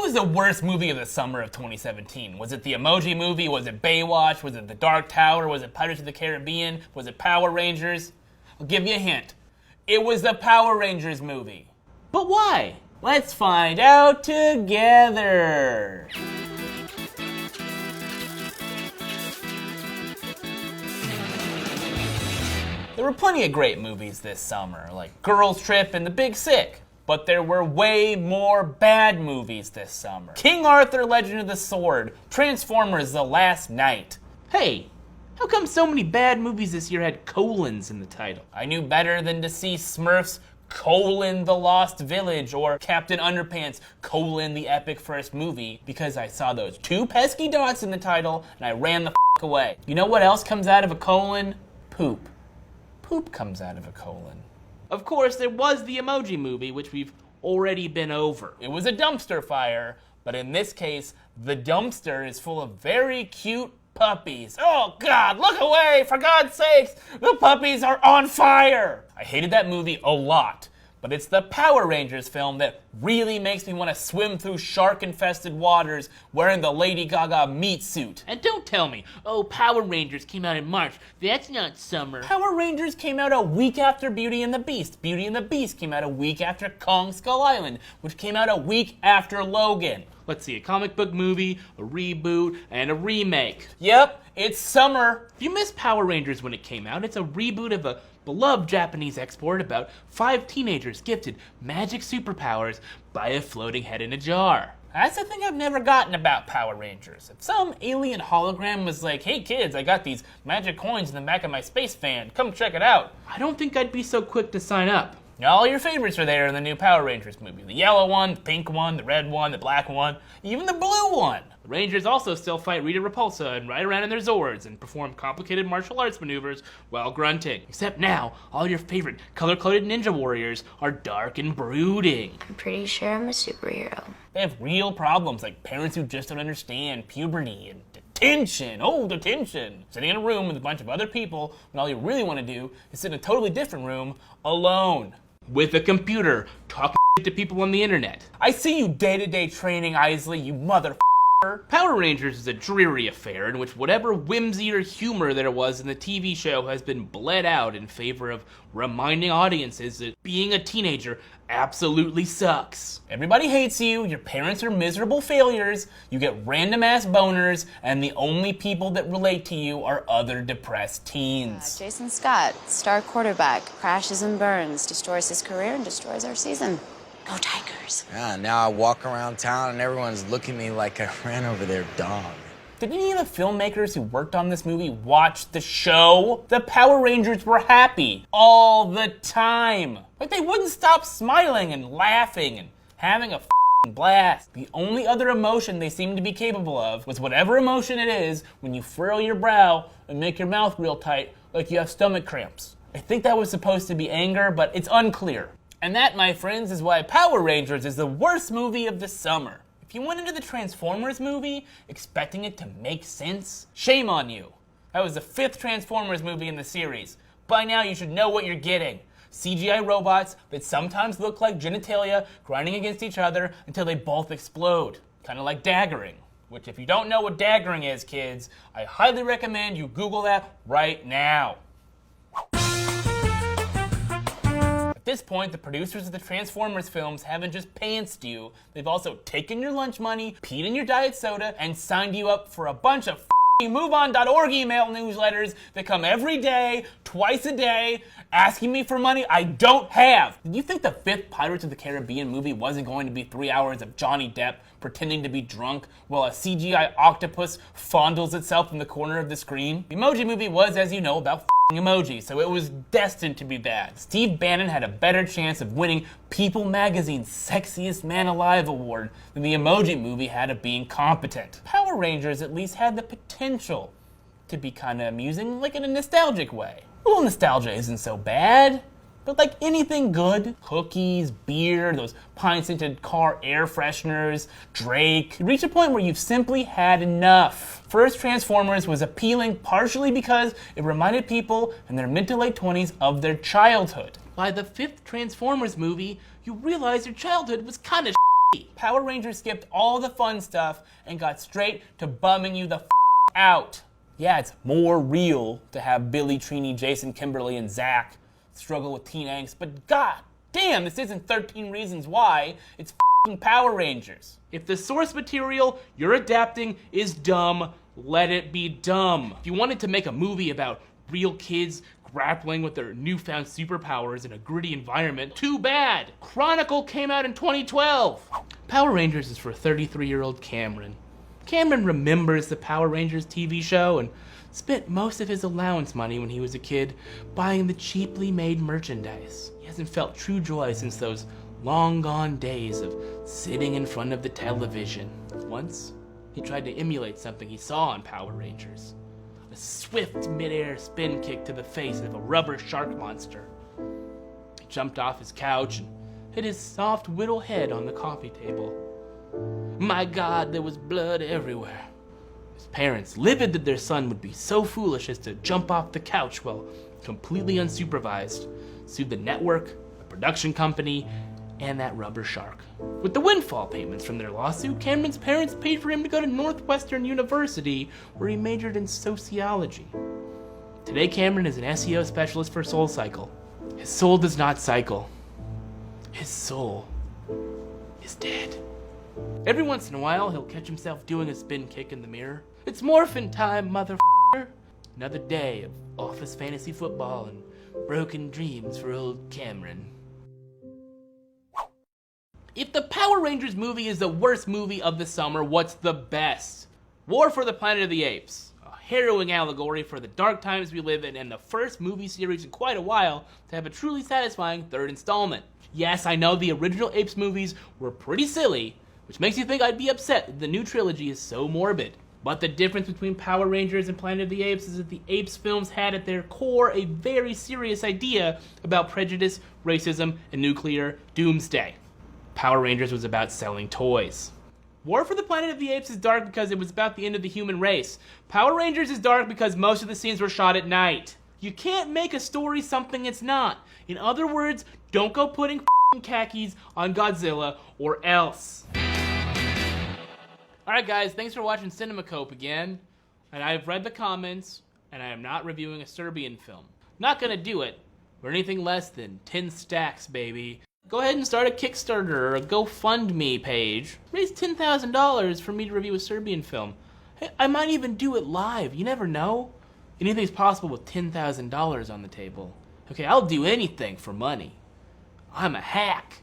was the worst movie of the summer of 2017? Was it the Emoji Movie? Was it Baywatch? Was it The Dark Tower? Was it Pirates of the Caribbean? Was it Power Rangers? I'll give you a hint. It was the Power Rangers movie. But why? Let's find out together. There were plenty of great movies this summer, like Girls Trip and The Big Sick. But there were way more bad movies this summer. King Arthur, Legend of the Sword, Transformers: The Last Knight. Hey, how come so many bad movies this year had colons in the title? I knew better than to see Smurfs: The Lost Village or Captain Underpants: The Epic First Movie because I saw those two pesky dots in the title and I ran the f*** away. You know what else comes out of a colon? Poop. Poop comes out of a colon. Of course, there was the Emoji Movie, which we've already been over. It was a dumpster fire, but in this case, the dumpster is full of very cute puppies. Oh God, look away, for God's sakes, the puppies are on fire! I hated that movie a lot, but it's the Power Rangers film that really makes me want to swim through shark-infested waters wearing the Lady Gaga meat suit. And don't tell me, oh, Power Rangers came out in March. That's not summer. Power Rangers came out a week after Beauty and the Beast. Beauty and the Beast came out a week after Kong Skull Island, which came out a week after Logan. Let's see, a comic book movie, a reboot, and a remake. Yep, it's summer. If you missed Power Rangers when it came out, it's a reboot of a beloved Japanese export about 5 teenagers gifted magic superpowers by a floating head in a jar. That's the thing I've never gotten about Power Rangers. If some alien hologram was like, hey kids, I got these magic coins in the back of my space fan, come check it out, I don't think I'd be so quick to sign up. All your favorites are there in the new Power Rangers movie. The yellow one, the pink one, the red one, the black one, even the blue one. The Rangers also still fight Rita Repulsa and ride around in their Zords and perform complicated martial arts maneuvers while grunting. Except now, all your favorite color-coded ninja warriors are dark and brooding. I'm pretty sure I'm a superhero. They have real problems like parents who just don't understand puberty and detention. Oh, detention. Sitting in a room with a bunch of other people when all you really want to do is sit in a totally different room alone. With a computer, talking to people on the internet. I see you day-to-day training, Isley, you mother. Power Rangers is a dreary affair in which whatever whimsy or humor there was in the TV show has been bled out in favor of reminding audiences that being a teenager absolutely sucks. Everybody hates you, your parents are miserable failures, you get random-ass boners, and the only people that relate to you are other depressed teens. Jason Scott, star quarterback, crashes and burns, destroys his career and destroys our season. Go Tigers. Yeah, now I walk around town and everyone's looking at me like I ran over their dog. Did any of the filmmakers who worked on this movie watch the show? The Power Rangers were happy all the time. Like they wouldn't stop smiling and laughing and having a blast. The only other emotion they seemed to be capable of was whatever emotion it is when you furrow your brow and make your mouth real tight like you have stomach cramps. I think that was supposed to be anger, but it's unclear. And that, my friends, is why Power Rangers is the worst movie of the summer. If you went into the Transformers movie expecting it to make sense, shame on you. That was the 5th Transformers movie in the series. By now you should know what you're getting. CGI robots that sometimes look like genitalia grinding against each other until they both explode. Kind of like daggering. Which if you don't know what daggering is, kids, I highly recommend you Google that right now. At this point, the producers of the Transformers films haven't just pantsed you, they've also taken your lunch money, peed in your diet soda, and signed you up for a bunch of MoveOn.org email newsletters that come every day, twice a day, asking me for money I don't have. Did you think the 5th Pirates of the Caribbean movie wasn't going to be 3 hours of Johnny Depp pretending to be drunk while a CGI octopus fondles itself in the corner of the screen? The Emoji Movie was, as you know, about emoji, so it was destined to be bad. Steve Bannon had a better chance of winning People Magazine's Sexiest Man Alive award than the Emoji Movie had of being competent. Power Rangers at least had the potential to be kind of amusing, like in a nostalgic way. A little nostalgia isn't so bad. But like anything good, cookies, beer, those pine-scented car air fresheners, Drake, you reach a point where you've simply had enough. First Transformers was appealing partially because it reminded people in their mid to late 20s of their childhood. By the 5th Transformers movie, you realize your childhood was kind of Power Rangers skipped all the fun stuff and got straight to bumming you the out. Yeah, it's more real to have Billy, Trini, Jason, Kimberly, and Zach struggle with teen angst, but god damn, this isn't 13 Reasons Why, it's Power Rangers. If the source material you're adapting is dumb, let it be dumb. If you wanted to make a movie about real kids grappling with their newfound superpowers in a gritty environment, too bad. Chronicle came out in 2012. Power Rangers is for 33-year-old Cameron. Cameron remembers the Power Rangers TV show and spent most of his allowance money when he was a kid buying the cheaply made merchandise. He hasn't felt true joy since those long gone days of sitting in front of the television. Once, he tried to emulate something he saw on Power Rangers. A swift mid-air spin kick to the face of a rubber shark monster. He jumped off his couch and hit his soft whittle head on the coffee table. My God, there was blood everywhere. His parents, livid that their son would be so foolish as to jump off the couch while completely unsupervised, sued the network, the production company, and that rubber shark. With the windfall payments from their lawsuit, Cameron's parents paid for him to go to Northwestern University, where he majored in sociology. Today, Cameron is an SEO specialist for SoulCycle. His soul does not cycle. His soul is dead. Every once in a while, he'll catch himself doing a spin kick in the mirror. It's morphin' time, motherfucker. Another day of office fantasy football and broken dreams for old Cameron. If the Power Rangers movie is the worst movie of the summer, what's the best? War for the Planet of the Apes. A harrowing allegory for the dark times we live in and the first movie series in quite a while to have a truly satisfying third installment. Yes, I know the original Apes movies were pretty silly, which makes you think I'd be upset that the new trilogy is so morbid. But the difference between Power Rangers and Planet of the Apes is that the Apes films had at their core a very serious idea about prejudice, racism, and nuclear doomsday. Power Rangers was about selling toys. War for the Planet of the Apes is dark because it was about the end of the human race. Power Rangers is dark because most of the scenes were shot at night. You can't make a story something it's not. In other words, don't go putting khakis on Godzilla or else. Alright guys, thanks for watching Cinemacope again. And I've read the comments, and I am not reviewing a Serbian film. Not gonna do it for anything less than 10 stacks, baby. Go ahead and start a Kickstarter or a GoFundMe page. Raise $10,000 for me to review a Serbian film. Hey, I might even do it live, you never know. Anything's possible with $10,000 on the table. Okay, I'll do anything for money. I'm a hack.